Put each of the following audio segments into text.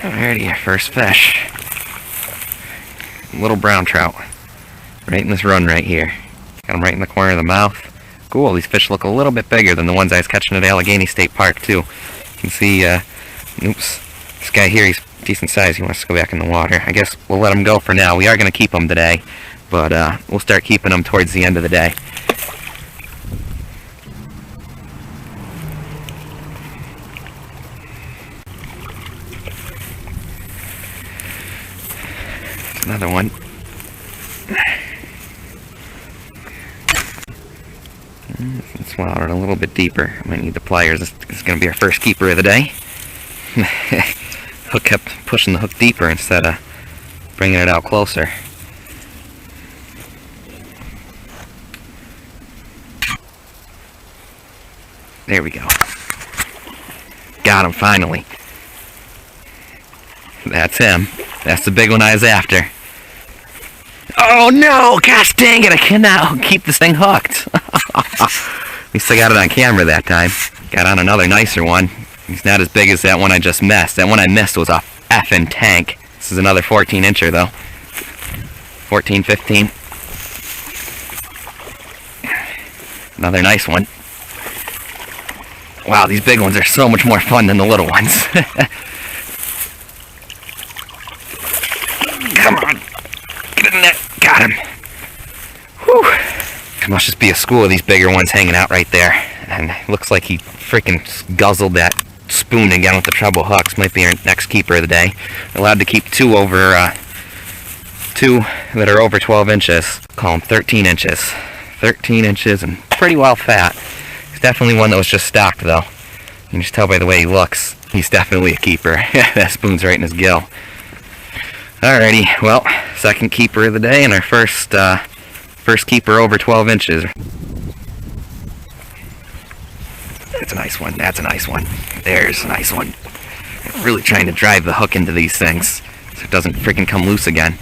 Alrighty, our first fish. Little brown trout. Right in this run right here. Got them right in the corner of the mouth. Cool, these fish look a little bit bigger than the ones I was catching at Allegheny State Park too. You can see, oops, this guy here, he's decent size. He wants to go back in the water. I guess we'll let him go for now. We are going to keep him today, but we'll start keeping them towards the end of the day. Another one. Let's swallow it a little bit deeper. I might need the pliers. This is going to be our first keeper of the day. Hook kept pushing the hook deeper instead of bringing it out closer. There we go. Got him finally. That's him. That's the big one I was after. Oh no! Gosh dang it! I cannot keep this thing hooked. At least I got it on camera that time. Got on another nicer one. He's not as big as that one I just missed. That one I missed was a effing tank. This is another 14-incher though. 14, 15. Another nice one. Wow, these big ones are so much more fun than the little ones. Come on. Get in there. Got him. Whew. There must just be a school of these bigger ones hanging out right there. And it looks like he freaking guzzled that spoon again with the treble hooks. Might be our next keeper of the day. We're allowed to keep two that are over 12 inches. Call them 13 inches. 13 inches and pretty well fat. He's definitely one that was just stocked though. You can just tell by the way he looks. He's definitely a keeper. That spoon's right in his gill. Alrighty, well, second keeper of the day and our first keeper over 12 inches. That's a nice one. That's a nice one. There's a nice one. I'm really trying to drive the hook into these things so it doesn't freaking come loose again.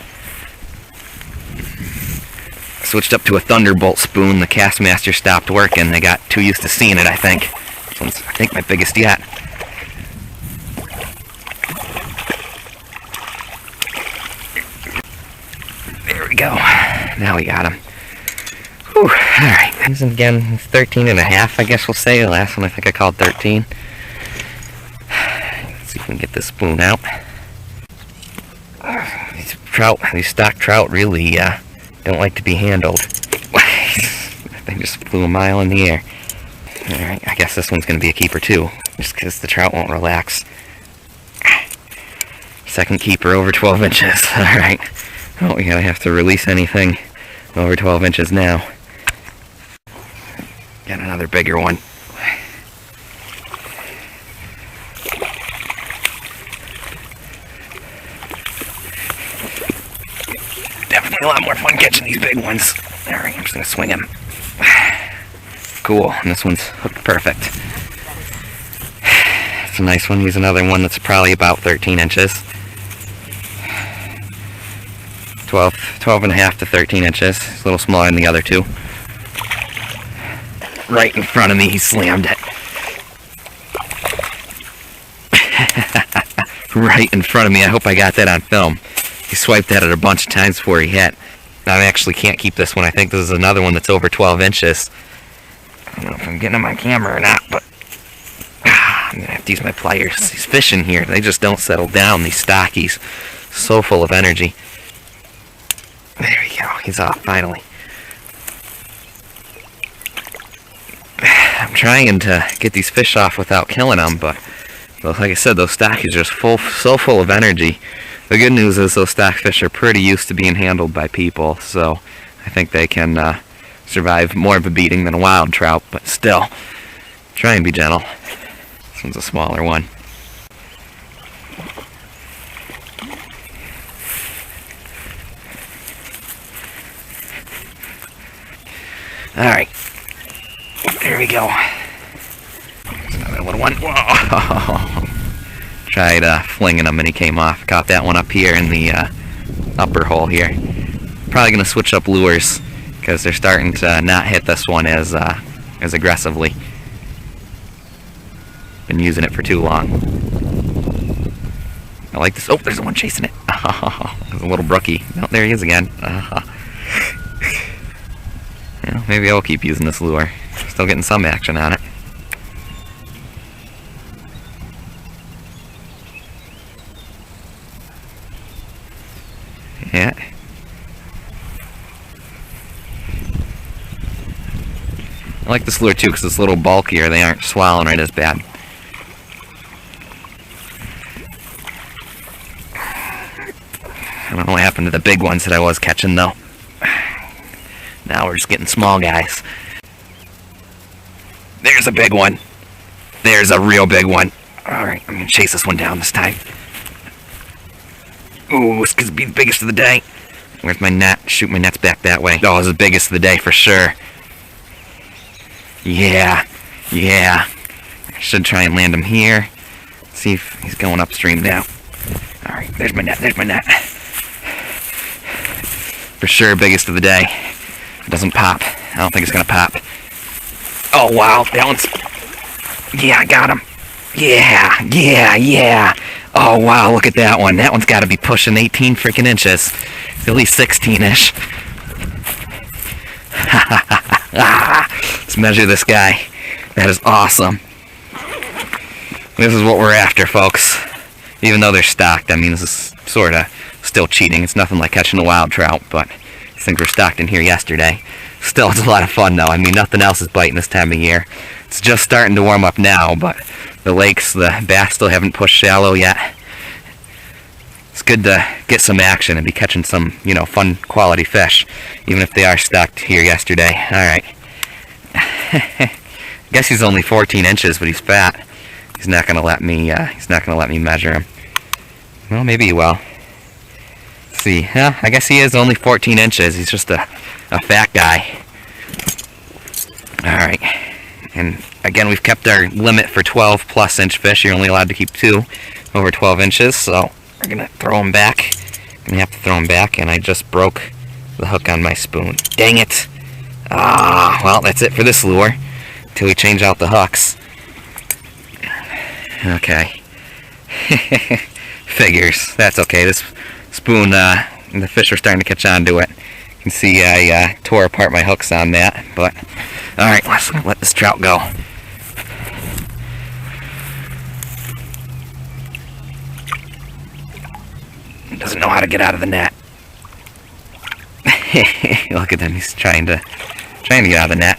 Switched up to a Thunderbolt spoon. The Castmaster stopped working. They got too used to seeing it, I think. This one's, I think, my biggest yet. There we go. Now we got him. Whew. Alright. This is again 13 and a half, I guess we'll say. The last one I think I called 13. Let's see if we can get this spoon out. These stock trout really don't like to be handled. They just flew a mile in the air. Alright, I guess this one's going to be a keeper too, just because the trout won't relax. Second keeper over 12 inches. Alright. Oh, we gotta have to release anything over 12 inches now. Got another bigger one. Definitely a lot more fun catching these big ones. Alright, I'm just gonna swing him. Cool, and this one's hooked perfect. It's a nice one. He's another one that's probably about 13 inches. 12 and a half to 13 inches. It's a little smaller than the other two. Right in front of me, he slammed it. Right in front of me. I hope I got that on film. He swiped at it a bunch of times before he hit. I actually can't keep this one. I think this is another one that's over 12 inches. I don't know if I'm getting him on camera or not, but I'm going to have to use my pliers. These fish in here, they just don't settle down, these stockies. So full of energy. There we go. He's off, finally. I'm trying to get these fish off without killing them, but like I said, those stockies are just so full of energy. The good news is those stockfish are pretty used to being handled by people, so I think they can survive more of a beating than a wild trout, but still, try and be gentle. This one's a smaller one. Alright, there we go. There's another little one. Whoa. Tried flinging him and he came off. Caught that one up here in the upper hole here. Probably going to switch up lures because they're starting to not hit this one as aggressively. Been using it for too long. I like this. Oh, there's the one chasing it. There's a little brookie. Oh, there he is again. Yeah, maybe I'll keep using this lure. Still getting some action on it. Yeah. I like this lure too because it's a little bulkier. They aren't swallowing right as bad. I don't know what happened to the big ones that I was catching though. Now we're just getting small guys. There's a big one. There's a real big one. Alright, I'm going to chase this one down this time. Ooh, this could be the biggest of the day. Where's my net? Shoot, my net's back that way. Oh, it's the biggest of the day for sure. Yeah. I should try and land him here. See if he's going upstream now. Alright, there's my net. For sure, biggest of the day. If it doesn't pop, I don't think it's going to pop. Oh, wow, that one's... Yeah, I got him. Yeah. Oh, wow, look at that one. That one's got to be pushing 18 freaking inches. At least 16-ish. Let's measure this guy. That is awesome. This is what we're after, folks. Even though they're stocked, I mean, this is sort of still cheating. It's nothing like catching a wild trout, but these things were stocked in here yesterday. Still, it's a lot of fun, though. I mean, nothing else is biting this time of year. It's just starting to warm up now, but the lakes, the bass still haven't pushed shallow yet. It's good to get some action and be catching some, fun quality fish, even if they are stocked here yesterday. Alright. I guess he's only 14 inches, but he's fat. He's not gonna let me measure him. Well, maybe he will. Let's see. I guess he is only 14 inches. He's just a fat guy. Alright. And again, we've kept our limit for 12 plus inch fish. You're only allowed to keep 2 over 12 inches, so we're gonna throw him back. Gonna have to throw him back, and I just broke the hook on my spoon. Dang it! Well, that's it for this lure. Until we change out the hooks. Okay. Figures. That's okay. This spoon, the fish are starting to catch on to it. You can see I tore apart my hooks on that, but alright, let's let this trout go. He doesn't know how to get out of the net. Look at him, he's trying to get out of the net.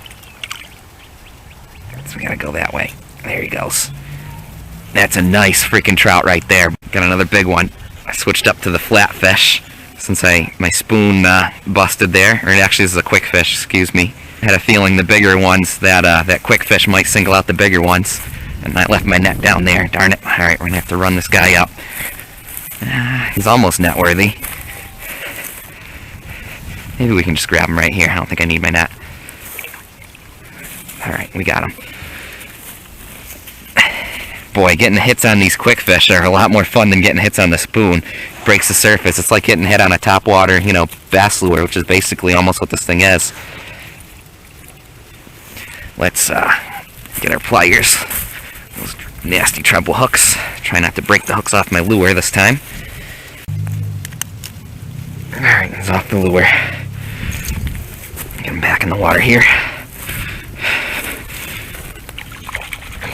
So we gotta go that way. There he goes. That's a nice freaking trout right there. Got another big one. I switched up to the flatfish since my spoon busted there. Or actually, this is a quick fish, excuse me. I had a feeling the bigger ones, that quick fish might single out the bigger ones. And I left my net down there, darn it. Alright, we're gonna have to run this guy up. He's almost net worthy. Maybe we can just grab him right here. I don't think I need my net. Alright, we got him. Boy, getting hits on these quick fish are a lot more fun than getting hits on the spoon. Breaks the surface. It's like getting hit on a topwater, bass lure, which is basically almost what this thing is. Let's get our pliers. Those nasty treble hooks. Try not to break the hooks off my lure this time. Alright, he's off the lure. Get him back in the water here.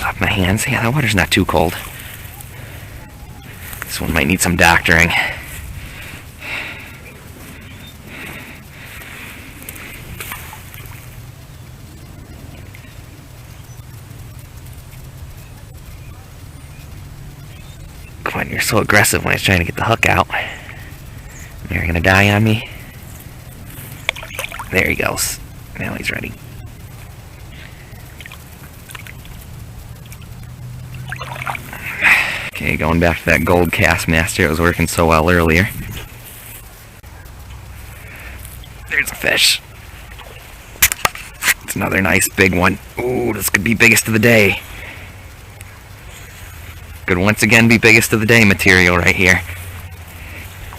Off my hands. Yeah, that water's not too cold. This one might need some doctoring. Come on, you're so aggressive when I was trying to get the hook out. You're gonna die on me. There he goes. Now he's ready. Okay, going back to that gold Castmaster. It was working so well earlier. There's a fish. It's another nice big one. Ooh, this could be biggest of the day. Could once again be biggest of the day material right here.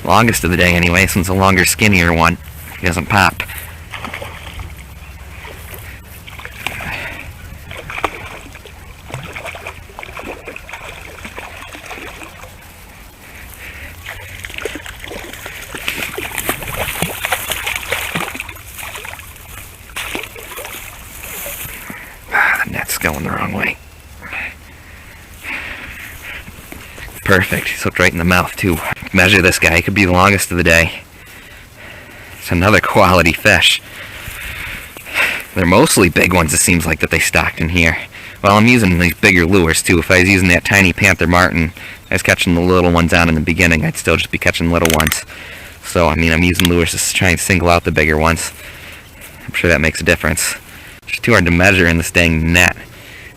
Longest of the day anyway, since a longer, skinnier one. He doesn't pop. perfect. He's hooked right in the mouth, too. Measure this guy. He could be the longest of the day. It's another quality fish. They're mostly big ones, it seems like, that they stocked in here. Well, I'm using these bigger lures, too. If I was using that tiny Panther Martin, I was catching the little ones out in the beginning, I'd still just be catching little ones. So, I mean, I'm using lures to try and single out the bigger ones. I'm sure that makes a difference. It's too hard to measure in this dang net.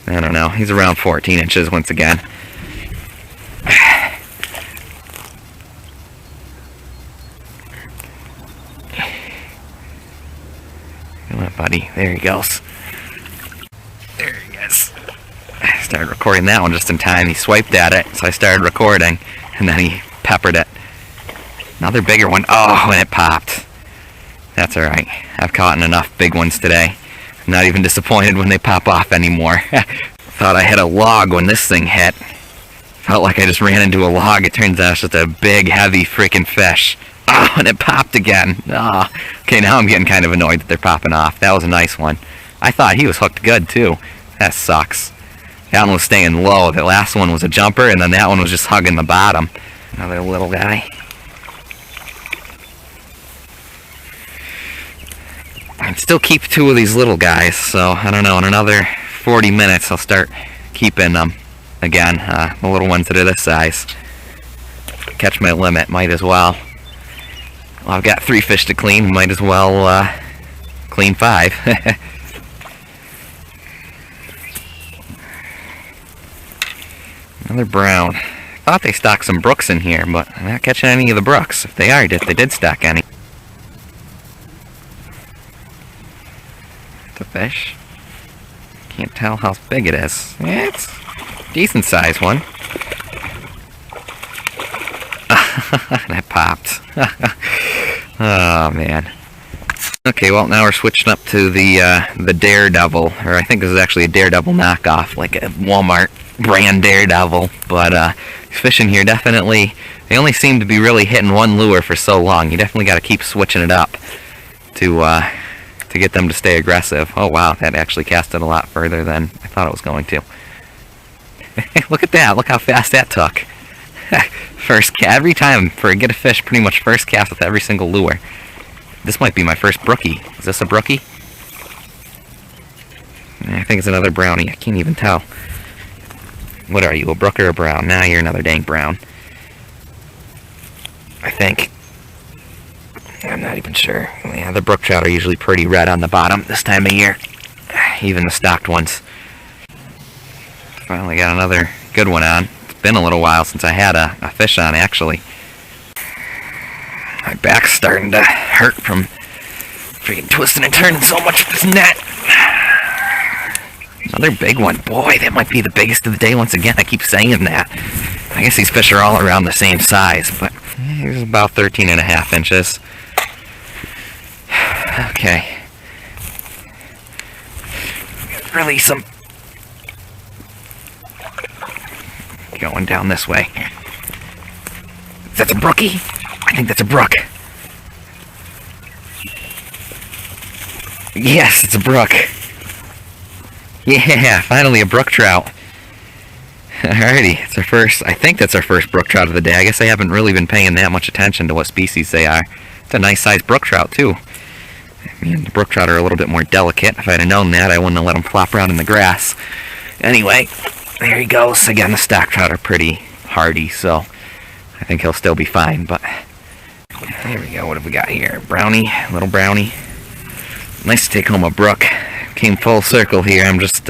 I don't know. He's around 14 inches once again. Come on, buddy. There he goes. There he is. I started recording that one just in time. He swiped at it, so I started recording, and then he peppered it. Another bigger one. Oh, and it popped. That's alright. I've caught enough big ones today. I'm not even disappointed when they pop off anymore. Thought I hit a log when this thing hit. Felt like I just ran into a log. It turns out it's just a big, heavy freaking fish. Oh, and it popped again. Oh. Okay, now I'm getting kind of annoyed that they're popping off. That was a nice one. I thought he was hooked good, too. That sucks. That one was staying low. The last one was a jumper, and then that one was just hugging the bottom. Another little guy. I'd still keep 2 of these little guys, so I don't know, in another 40 minutes I'll start keeping them again, the little ones that are this size. Catch my limit, might as well. Well, I've got 3 fish to clean, might as well clean 5. Another brown. I thought they stocked some brooks in here, but I'm not catching any of the brooks. If they are, if they did stock any. It's a fish. Can't tell how big it is. Yeah, it's a decent sized one. That popped. Oh man. Okay, well now we're switching up to the Daredevil, or I think this is actually a Daredevil knockoff, like a Walmart brand Daredevil. But these fish in here definitely, they only seem to be really hitting one lure for so long. You definitely got to keep switching it up to get them to stay aggressive. Oh wow, that actually casted a lot further than I thought it was going to. Look at that! Look how fast that took. Every time for get a fish, pretty much first cast with every single lure. This might be my first brookie. Is this a brookie? I think it's another brownie. I can't even tell. What are you, a brook or a brown? Nah, you're another dang brown. I think. I'm not even sure. Yeah, the brook trout are usually pretty red on the bottom this time of year. Even the stocked ones. Finally got another good one on. It's been a little while since I had a fish on, actually. My back's starting to hurt from freaking twisting and turning so much with this net. Another big one. Boy, that might be the biggest of the day once again. I keep saying that. I guess these fish are all around the same size, but he's about 13.5 inches. Okay. Release them. Going down this way. That's a brookie? I think that's a brook. Yes, it's a brook. Yeah, finally a brook trout. Alrighty, it's our first, I think that's our first brook trout of the day. I guess I haven't really been paying that much attention to what species they are. It's a nice sized brook trout too. I mean, the brook trout are a little bit more delicate. If I'd have known that, I wouldn't have let them flop around in the grass. Anyway, there he goes. Again, the stock trout are pretty hardy, so I think he'll still be fine, but there we go. What have we got here? Brownie, little brownie. Nice to take home a brook. Came full circle here. I'm just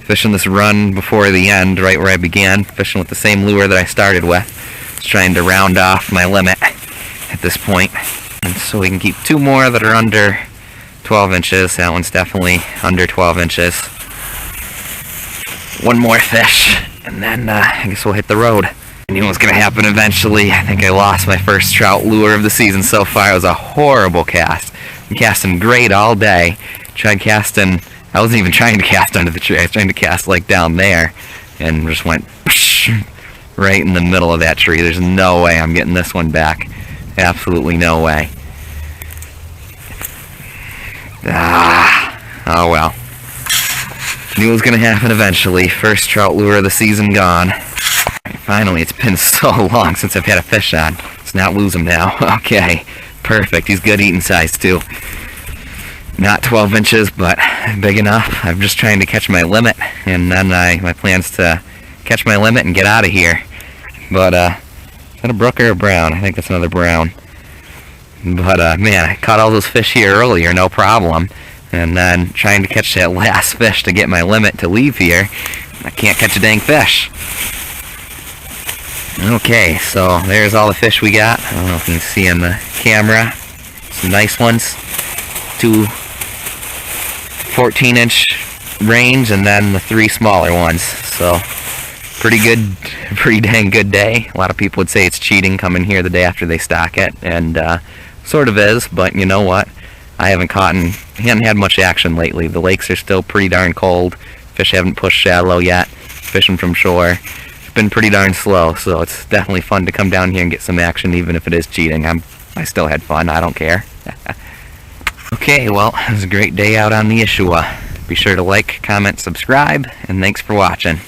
fishing this run before the end, right where I began, fishing with the same lure that I started with. Just trying to round off my limit at this point. And so we can keep 2 more that are under 12 inches. That one's definitely under 12 inches. 1 more fish, and then I guess we'll hit the road. I knew it was going to happen eventually. I think I lost my first trout lure of the season so far. It was a horrible cast. I'm casting great all day. Tried casting, I wasn't even trying to cast under the tree. I was trying to cast like down there, and just went right in the middle of that tree. There's no way I'm getting this one back. Absolutely no way. Oh well. Knew it was going to happen eventually. First trout lure of the season gone. Finally, it's been so long since I've had a fish on. Let's not lose him now. Okay, perfect. He's good eating size too. Not 12 inches, but big enough. I'm just trying to catch my limit, and then my plan's to catch my limit and get out of here. But is that a brook or a brown? I think that's another brown. But man, I caught all those fish here earlier, no problem. And then trying to catch that last fish to get my limit to leave here, I can't catch a dang fish. Okay, so there's all the fish we got. I don't know if you can see on the camera. Some nice ones. 2 14-inch range, and then the 3 smaller ones. So pretty dang good day. A lot of people would say it's cheating coming here the day after they stock it, and sort of is, but you know what? I haven't had much action lately. The lakes are still pretty darn cold. Fish haven't pushed shallow yet. Fishing from shore. It's been pretty darn slow, so it's definitely fun to come down here and get some action, even if it is cheating. I still had fun. I don't care. Okay, well, it was a great day out on the Ischua. Be sure to like, comment, subscribe, and thanks for watching.